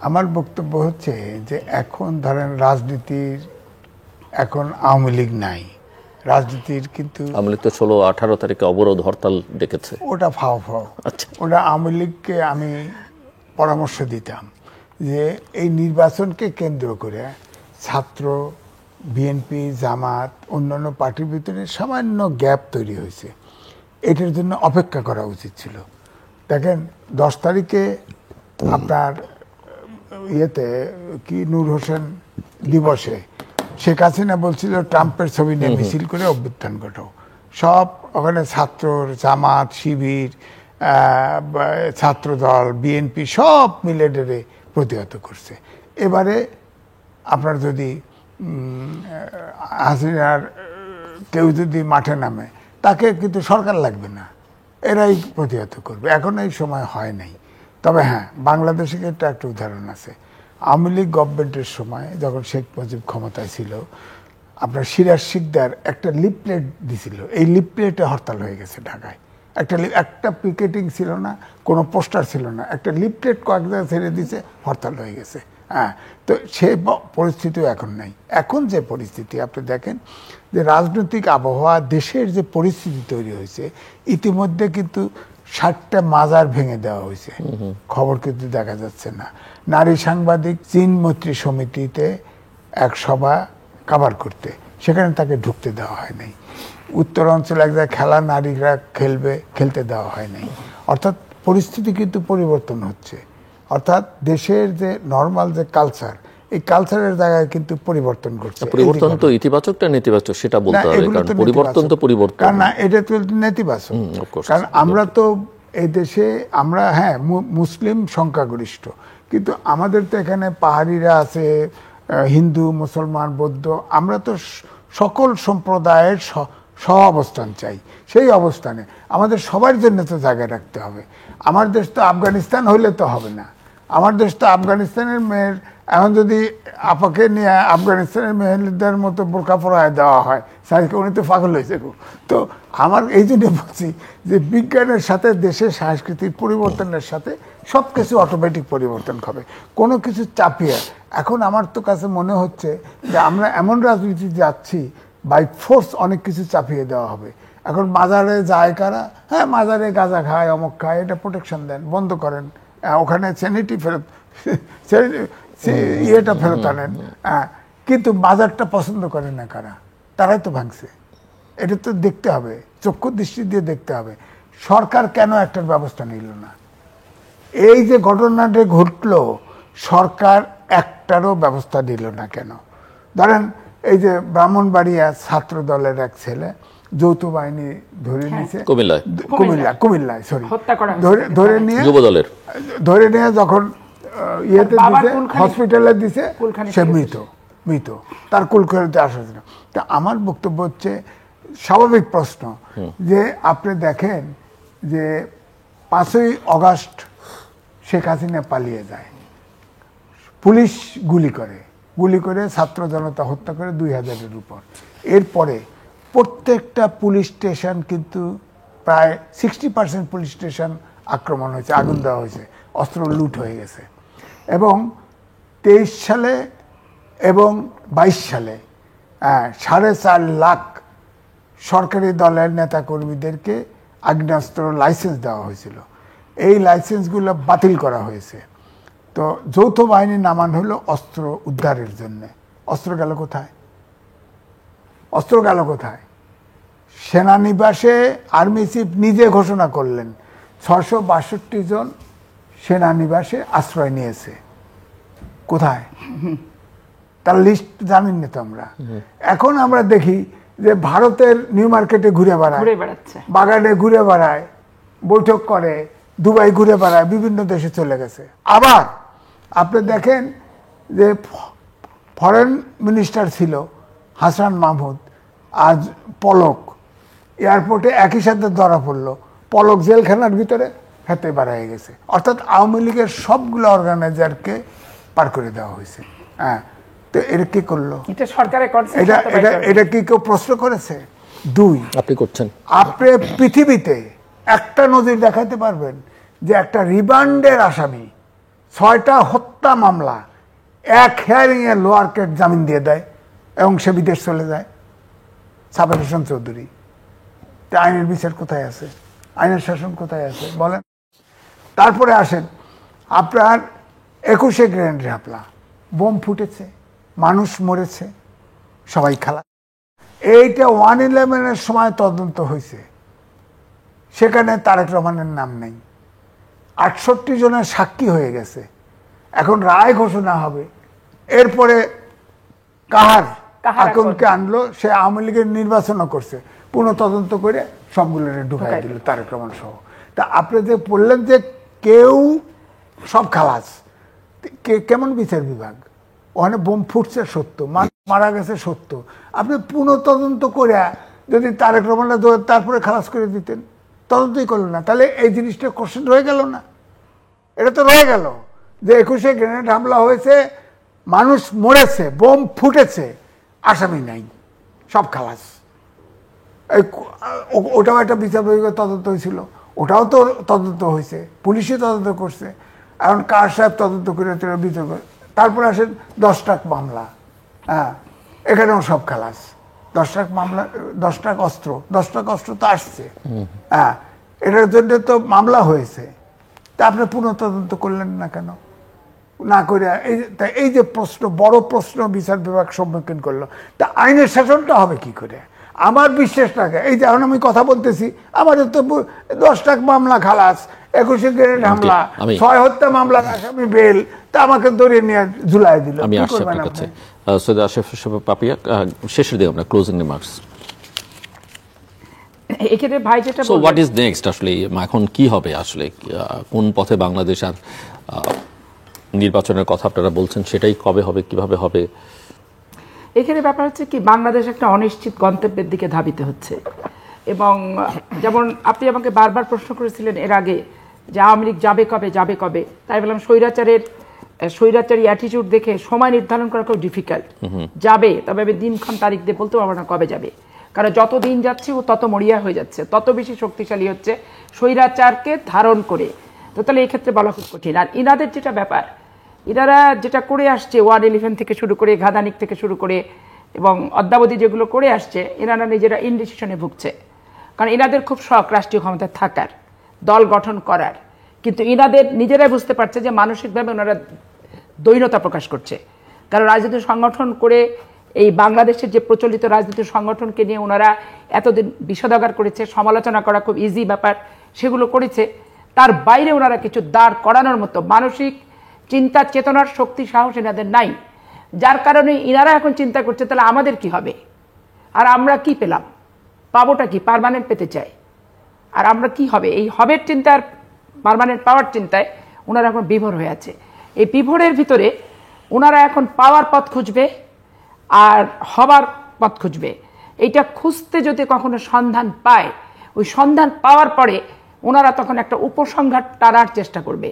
আমার বক্তব্য হচ্ছে যে এখন ধরেন রাজনীতির এখন আওয়ামী লীগ নাই, রাজনীতির কিন্তু আওয়ামী লীগ তো 16-18 তারিখে অবরোধ হরতাল ডেকেছে। ওটা ফাও ফাও। আচ্ছা, ওটা আওয়ামী লীগকে আমি পরামর্শ দিতাম যে এই নির্বাচনকে কেন্দ্র করে ছাত্র, বিএনপি, জামাত, অন্যান্য পার্টির ভিতরে সামান্য গ্যাপ তৈরি হয়েছে, এটার জন্য অপেক্ষা করা উচিত ছিল। দেখেন 10 তারিখে আপনার ইয়েতে কি নূর হোসেন দিবসে শেখ হাসিনা বলছিল ট্রাম্পের ছবি নিয়ে মিছিল করে অভ্যুত্থান ঘটাও। সব ওখানে ছাত্র, জামাত, শিবির, ছাত্রদল, বিএনপি সব মিলে ডেরে প্রতিহত করছে। এবারে আপনার যদি হাসিনার কেউ যদি মাঠে নামে, তাকে কিন্তু সরকার লাগবে না, এরাই প্রতিহত করবে। এখন এই সময় হয় নাই। তবে হ্যাঁ, বাংলাদেশে একটা উদাহরণ আছে। আওয়ামী লীগ গভর্নমেন্টের সময় যখন শেখ মুজিব ক্ষমতায় ছিল, আপনার সিরাজ শিকদার একটা লিফলেট দিছিল, এই লিফলেটে হরতাল হয়ে গেছে ঢাকায়। একটা পিকেটিং ছিল না, কোনো পোস্টার ছিল না, একটা লিফলেট কয়েক জায়গায় ছেড়ে দিয়েছে, হরতাল হয়ে গেছে। হ্যাঁ, তো সে পরিস্থিতিও এখন নাই। এখন যে পরিস্থিতি আপনি দেখেন যে রাজনৈতিক আবহাওয়া, দেশের যে পরিস্থিতি তৈরি হয়েছে, ইতিমধ্যে কিন্তু 60টা মাজার ভেঙে দেওয়া হয়েছে, খবর কিন্তু দেখা যাচ্ছে না। নারী সাংবাদিক চীন মৈত্রী সমিতিতে এক সভা কাভার করতে, সেখানে তাকে ঢুকতে দেওয়া হয় নাই। উত্তর অঞ্চলে এক জায়গায় খেলা, নারীরা খেলতে দেওয়া হয় নাই। অর্থাৎ পরিস্থিতি কিন্তু পরিবর্তন হচ্ছে। অর্থাৎ দেশের যে নর্মাল যে কালচার, এই কালচারের জায়গায় কিন্তু পরিবর্তন ঘটছে। পরিবর্তন তো ইতিবাচক না নেতিবাচক সেটা বলতে হবে, কারণ পরিবর্তন তো পরিবর্তন। কারণ না, এটা তো নেতিবাচক। কারণ আমরা তো এই দেশে আমরা হ্যাঁ মুসলিম সংখ্যাগরিষ্ঠ, কিন্তু আমাদের তো এখানে পাহাড়িরা আছে, হিন্দু, মুসলমান, বৌদ্ধ, আমরা তো সকল সম্প্রদায়ের সহ অবস্থান চাই। সেই অবস্থানে আমাদের সবার জন্য তো জায়গা রাখতে হবে। আমার দেশ তো আফগানিস্তান হইলে তো হবে না। আমার দেশ তো আফগানিস্তানের মেয়ের, এখন যদি আপাকে নিয়ে আফগানিস্তানের মেয়েদের মতো বোরকা পরায় দেওয়া হয়, সাইকে উনি তো পাগল হয়ে যাবো। তো আমার এই জন্য বলছি যে বিজ্ঞানের সাথে দেশের সাংস্কৃতিক পরিবর্তনের সাথে সব কিছু অটোমেটিক পরিবর্তন হবে, কোনো কিছু চাপিয়ে। এখন আমার তো কাছে মনে হচ্ছে যে আমরা এমন রাজনীতি যাচ্ছি, বাই ফোর্স অনেক কিছু চাপিয়ে দেওয়া হবে। এখন মাজারে যায় কারা? হ্যাঁ, মাজারে গাঁজা খায়, অমুক খায়, এটা প্রোটেকশন দেন, বন্ধ করেন, ওখানে স্যানিটি ফেরত, ইয়েটা ফেরত আনেন। কিন্তু মাজারটা পছন্দ করে না কারা? তারাই তো ভাঙছে। এটা তো দেখতে হবে, চক্ষু দৃষ্টি দিয়ে দেখতে হবে। সরকার কেন একটার ব্যবস্থা নিল না? এই যে ঘটনাটা ঘটলো, সরকার একটারও ব্যবস্থা নিল না কেন? ধরেন এই যে ব্রাহ্মণবাড়িয়া ছাত্র দলের এক ছেলে যৌথ বাহিনী ধরে নিয়েছে কুমিল্লায়, সরি, ধরে নিয়ে যখন ইয়েতে দিছে, হসপিটালে দিছে, সে মৃত, তার কুলখানিতে আসা ছিল। তা আমার বক্তব্য হচ্ছে, স্বাভাবিক প্রশ্ন যে আপনি দেখেন যে 5ই আগস্ট শেখ হাসিনা পালিয়ে যায়, পুলিশ গুলি করে ছাত্র জনতা হত্যা করে 2000-এর উপর। এরপরে প্রত্যেকটা পুলিশ স্টেশন কিন্তু প্রায় 60% পুলিশ স্টেশন আক্রমণ হয়েছে, আগুন দেওয়া হয়েছে, অস্ত্র লুট হয়ে গেছে। এবং 23 সালে এবং 22 সালে 4.5 লাখ সরকারি দলের নেতাকর্মীদেরকে আগ্নেয়াস্ত্র লাইসেন্স দেওয়া হয়েছিল। এই লাইসেন্সগুলো বাতিল করা হয়েছে। তো যৌথ বাহিনী নামান হলো অস্ত্র উদ্ধারের জন্য। অস্ত্র গেল কোথায়? সেনানিবাসে আর্মি চিফ নিজে ঘোষণা করলেন 662 জন সেনানিবাসে আশ্রয় নিয়েছে। কোথায়? তার লিস্ট জানেন না তো আমরা। এখন আমরা দেখি যে ভারতের নিউ মার্কেটে ঘুরে বেড়াচ্ছে, বাগানে ঘুরে বেড়ায়, বৈঠক করে, দুবাই ঘুরে বেড়ায়, বিভিন্ন দেশে চলে গেছে। আবার আপনি দেখেন যে ফরেন মিনিস্টার ছিল হাসান মাহমুদ, আজ পলক এয়ারপোর্টে একই সাথে ধরা পড়লো, পলক জেলখানার ভিতরে হাতে বাড়াই গেছে। অর্থাৎ আওয়ামী লীগের সবগুলো অর্গানাইজারকে পার করে দেওয়া হয়েছে। হ্যাঁ, তো এটা কি করলো? এটা কি কেউ প্রশ্ন করেছে? 2, আপনি করছেন, আপনি পৃথিবীতে একটা নজির দেখাতে পারবেন যে একটা রিমান্ডের আসামি 6টা হত্যা মামলা এক হিয়ারিংয়ে লোয়ার কোর্ট জামিন দিয়ে দেয় এবং সে বিদেশ চলে যায়। সাবের হোসেন চৌধুরী। তা আইনের বিচার কোথায় আছে? আইনের শাসন কোথায় আছে বলেন? তারপরে আসেন আপনার 21শে গ্রেনেড হামলা, বোম ফুটেছে, মানুষ মরেছে, সবাই খালাস। এইটা 111-এর সময় তদন্ত হয়েছে, সেখানে তারেক রহমানের নাম নেই। 68 জনের সাক্ষী হয়ে গেছে, এখন রায় ঘোষণা হবে। এরপরে কাহার আকনকে আনলো, সে আওয়ামী লীগের নির্বাচনও করছে, পুনঃ তদন্ত করে সবগুলো ঢুকাই দিল তারেক রহমান সহ। তা আপনি যে বললেন যে কেউ সব খালাস, কেমন বিচার বিভাগ? ওখানে বোম ফুটছে সত্য, মারা গেছে সত্য, আপনি পুনঃ তদন্ত করে যদি তারেক রহমানের তারপরে খালাস করে দিতেন, তদন্তই করলেন না, তাহলে এই জিনিসটা কোশ্চেন রয়ে গেল না? এটা তো রয়ে গেল যে 21শে গ্রেনেড হামলা হয়েছে, মানুষ মরেছে, বোম ফুটেছে, আসামি নাই, সব খালাস। ওটাও একটা বিচার বিভাগের তদন্ত হয়েছিল, ওটাও তো তদন্ত হয়েছে, পুলিশই তদন্ত করছে। এখন কার সাহেব তদন্ত করে বিচার করে। তারপরে আসেন 10 ট্রাক মামলা, হ্যাঁ, এখানেও সব খালাস। 10 ট্রাক মামলা, 10 ট্রাক অস্ত্র, 10 ট্রাক অস্ত্র তো আসছে, হ্যাঁ, এটার জন্য তো মামলা হয়েছে। তা আপনি পুনঃ তদন্ত করলেন না কেন? না করে এই যে প্রশ্ন, বড় প্রশ্ন বিচার বিভাগ সম্মুখীন করলো, তা আইনের শাসনটা হবে কি করে? আমার বিশ্বাস থাকে, এই যে এখন আমি কথা বলতেছি, আমাদের তো 10 ট্রাক মামলা খালাস, 21শে গ্রেনেড হামলা, 6 হত্যা মামলার আসামি বেল, তা আমাকে ধরে নিয়ে ঝুলাই দিল। আমি আসছি আপনার কাছে সৈয়দ আশরাফ পাপিয়া, শেষের দিকে আমরা ক্লোজিং রিমার্কস। এক্ষেত্রে ভাই যেটা সো হোয়াট ইজ নেক্সট, আসলে এখন কি হবে, আসলে কোন পথে বাংলাদেশ? আর নির্বাচনের কথা আপনারা বলছেন, সেটাই কবে হবে, কিভাবে হবে? এখানে ব্যাপার হচ্ছে কি, বাংলাদেশ একটা অনিশ্চিত গন্তব্যের দিকে ধাবিত হচ্ছে। এবং যেমন আপনি আমাকে বারবার প্রশ্ন করেছিলেন এর আগে যে আওয়ামী লীগ যাবে কবে, যাবে কবে, তাই বললাম স্বৈরাচারী অ্যাটিটিউড দেখে সময় নির্ধারণ করা খুব ডিফিকাল্ট। যাবে, তবে আমি দিনক্ষণ তারিখ দিয়ে বলতে পারবো না কবে যাবে, কারণ যত দিন যাচ্ছে ও তত মরিয়া হয়ে যাচ্ছে, তত বেশি শক্তিশালী হচ্ছে স্বৈরাচারকে ধারণ করে। তো তাহলে এই ক্ষেত্রে বলা খুব কঠিন। আর ইনাদের যেটা ব্যাপার, ইনারা যেটা করে আসছে 111 থেকে শুরু করে, ঘাদানিক থেকে শুরু করে এবং অদ্যাবধি যেগুলো করে আসছে, এনারা নিজেরা ইনডিসিশনে ভুগছে। কারণ এনাদের খুব শখ রাষ্ট্রীয় ক্ষমতায় থাকার, দল গঠন করার, কিন্তু ইনাদের নিজেরাই বুঝতে পারছে যে মানসিকভাবে ওনারা দৈন্যতা প্রকাশ করছে। কারণ রাজনৈতিক সংগঠন করে এই বাংলাদেশের যে প্রচলিত রাজনৈতিক সংগঠনকে নিয়ে ওনারা এতদিন বিষোদাগার করেছে, সমালোচনা করা খুব ইজি ব্যাপার, সেগুলো করেছে। তার বাইরে ওনারা কিছু দাঁড় করানোর মতো মানসিক চিন্তা চেতনার শক্তি সাহস এনাদের নাই, যার কারণে ইনারা এখন চিন্তা করছে তাহলে আমাদের কি হবে, আর আমরা কি পেলাম, পাবোটা কি, পার্মানেন্ট পেতে চাই, আর আমরা কি হবে, এই হবের চিন্তার পার্মানেন্ট পাওয়ার চিন্তায় ওনারা এখন বিভোর হয়ে আছে। এই বিভোরের ভিতরে ওনারা এখন পাওয়ার পথ খুঁজবে আর হবার পথ খুঁজবে। এইটা খুঁজতে যদি কখনো সন্ধান পায়, ওই সন্ধান পাওয়ার পরে ওনারা তখন একটা উপসংহার টানার চেষ্টা করবে।